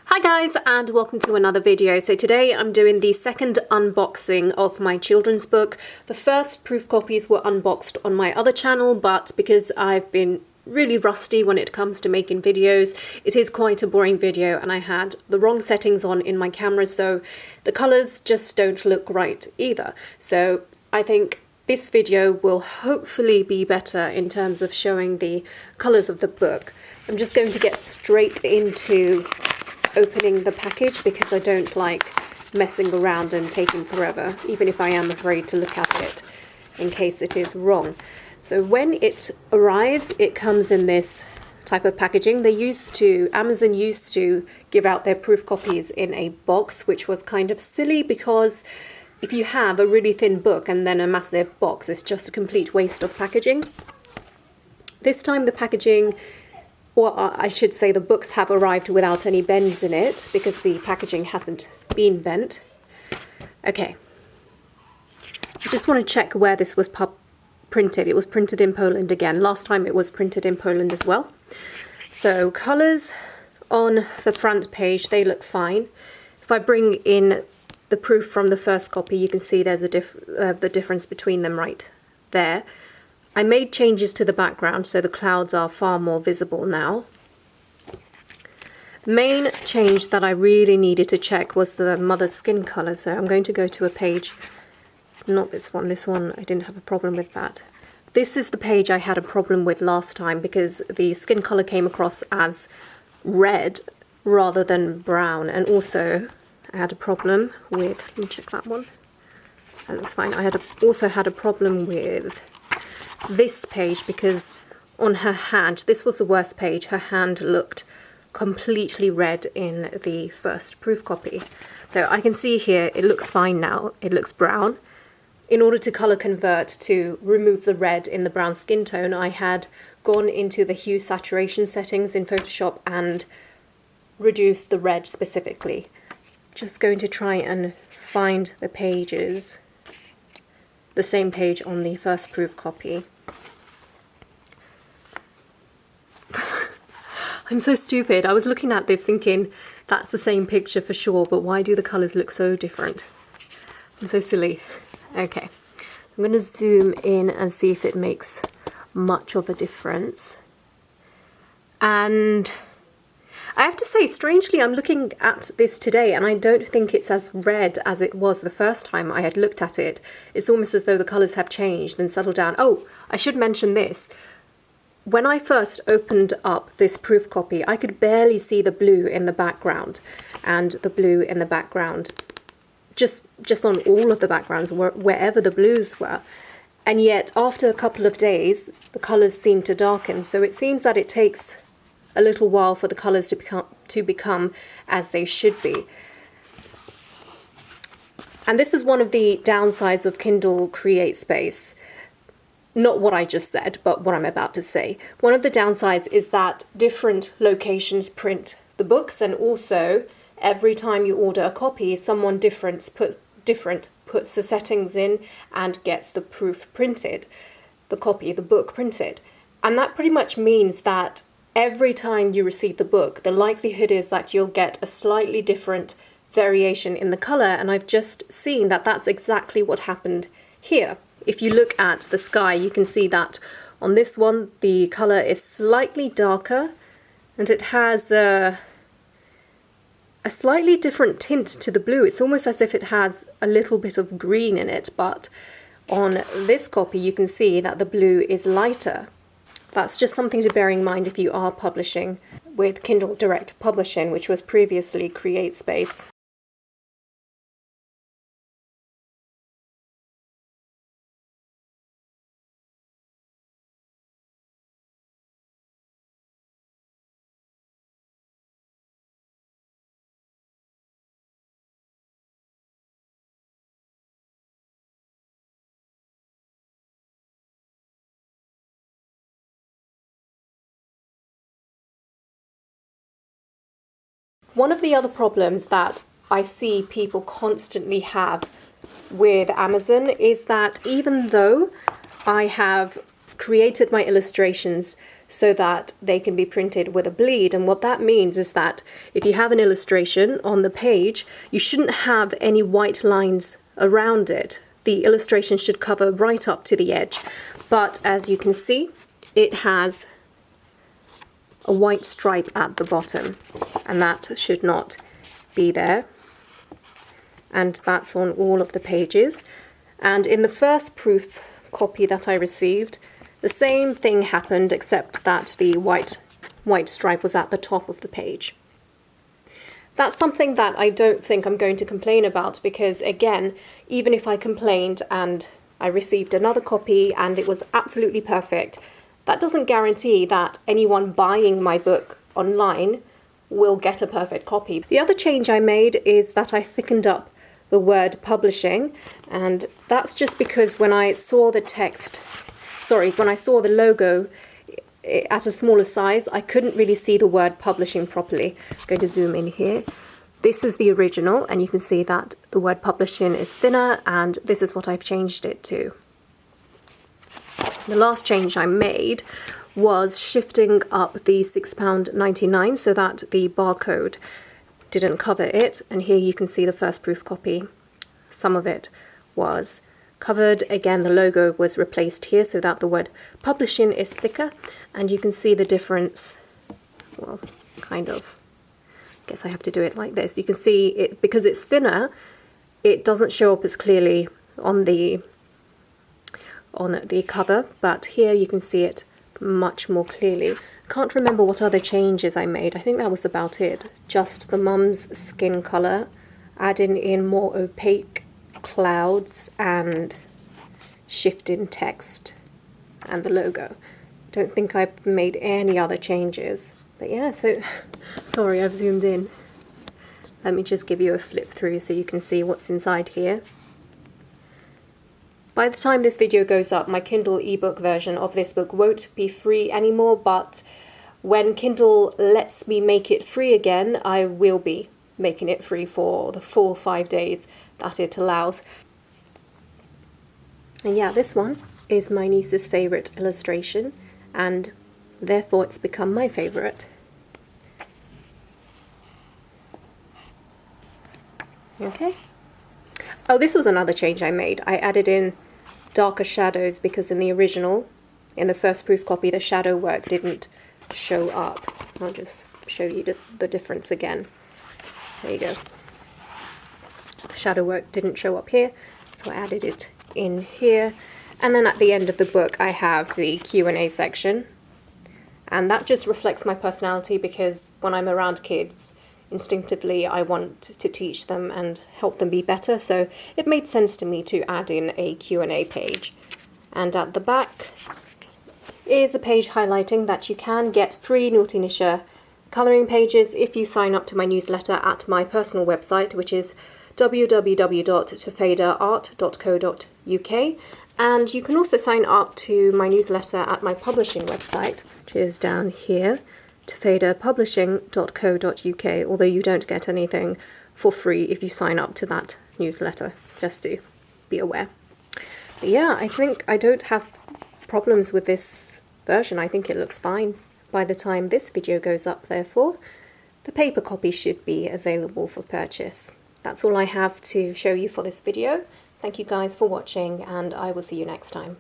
Hi guys, and welcome to another video. So today I'm doing the second unboxing of my children's book. The first proof copies were unboxed on my other channel, but because I've been really rusty when it comes to making videos, it is quite a boring video and I had the wrong settings on in my camera, so the colours just don't look right either. So I think this video will hopefully be better in terms of showing the colours of the book. I'm just going to get straight into opening the package because I don't like messing around and taking forever, even if I am afraid to look at it in case it is wrong. So when it arrives, it comes in this type of packaging. Amazon used to give out their proof copies in a box, which was kind of silly because if you have a really thin book and then a massive box, it's just a complete waste of packaging. This time the packaging, or I should say the books have arrived without any bends in it because the packaging hasn't been bent. Okay. I just want to check where this was printed. It was printed in Poland again. Last time it was printed in Poland as well. So colours on the front page, they look fine. If I bring in the proof from the first copy, you can see there's the difference between them right there. I made changes to the background so the clouds are far more visible now. Main change that I really needed to check was the mother's skin colour, so I'm going to go to a page, not this one I didn't have a problem with that. This is the page I had a problem with last time because the skin colour came across as red rather than brown, and also I had a problem with, let me check that one, that looks fine. I also had a problem with this page because on her hand, this was the worst page, her hand looked completely red in the first proof copy. So I can see here it looks fine now, it looks brown. In order to colour convert to remove the red in the brown skin tone, I had gone into the hue saturation settings in Photoshop and reduced the red specifically. Just going to try and find the pages, the same page on the first proof copy. I'm so stupid. I was looking at this thinking that's the same picture for sure, but why do the colours look so different? I'm so silly. Okay, I'm going to zoom in and see if it makes much of a difference. And I have to say, strangely, I'm looking at this today and I don't think it's as red as it was the first time I had looked at it. It's almost as though the colours have changed and settled down. Oh, I should mention this. When I first opened up this proof copy, I could barely see the blue in the background, and the blue in the background, just on all of the backgrounds, wherever the blues were. And yet, after a couple of days, the colours seem to darken. So it seems that it takes a little while for the colours to become as they should be. And this is one of the downsides of Kindle Create Space. Not what I just said, but what I'm about to say. One of the downsides is that different locations print the books, and also every time you order a copy, someone different puts the settings in and gets the proof printed, the book printed. And that pretty much means that every time you receive the book, the likelihood is that you'll get a slightly different variation in the colour, and I've just seen that that's exactly what happened here. If you look at the sky, you can see that on this one, the colour is slightly darker and it has a slightly different tint to the blue. It's almost as if it has a little bit of green in it, but on this copy, you can see that the blue is lighter. That's just something to bear in mind if you are publishing with Kindle Direct Publishing, which was previously Create Space. One of the other problems that I see people constantly have with Amazon is that even though I have created my illustrations so that they can be printed with a bleed. And what that means is that if you have an illustration on the page, you shouldn't have any white lines around it. The illustration should cover right up to the edge. But as you can see, it has a white stripe at the bottom, and that should not be there. And that's on all of the pages. And in the first proof copy that I received, the same thing happened, except that the white stripe was at the top of the page. That's something that I don't think I'm going to complain about, because again, even if I complained and I received another copy and it was absolutely perfect, that doesn't guarantee that anyone buying my book online will get a perfect copy. The other change I made is that I thickened up the word publishing, and that's just because when I saw the logo at a smaller size, I couldn't really see the word publishing properly. I'm going to zoom in here. This is the original, and you can see that the word publishing is thinner, and this is what I've changed it to. The last change I made was shifting up the £6.99 so that the barcode didn't cover it, and here you can see the first proof copy. Some of it was covered. Again, the logo was replaced here so that the word publishing is thicker, and you can see the difference. Well, kind of. I guess I have to do it like this. You can see it, because it's thinner, it doesn't show up as clearly on the cover, but here you can see it much more clearly. Can't remember what other changes I made. I think that was about it. Just the mum's skin colour, adding in more opaque clouds and shifting text and the logo. Don't think I've made any other changes. But yeah, so sorry, I've zoomed in. Let me just give you a flip through so you can see what's inside here. By the time this video goes up, my Kindle ebook version of this book won't be free anymore, but when Kindle lets me make it free again, I will be making it free for the full 5 days that it allows. And yeah, this one is my niece's favourite illustration, and therefore it's become my favourite. Okay. Oh, this was another change I made. I added in darker shadows because in the original, in the first proof copy, the shadow work didn't show up. I'll just show you the difference again. There you go. The shadow work didn't show up here, so I added it in here. And then at the end of the book, I have the Q&A section. And that just reflects my personality, because when I'm around kids, instinctively I want to teach them and help them be better, so it made sense to me to add in a Q&A page. And at the back is a page highlighting that you can get free Naughty Nisha colouring pages if you sign up to my newsletter at my personal website, which is www.tafedaart.co.uk, and you can also sign up to my newsletter at my publishing website, which is down here, tafedapublishing.co.uk, although you don't get anything for free if you sign up to that newsletter, just to be aware. But yeah, I think I don't have problems with this version. I think it looks fine. By the time this video goes up, therefore, the paper copy should be available for purchase. That's all I have to show you for this video. Thank you guys for watching, and I will see you next time.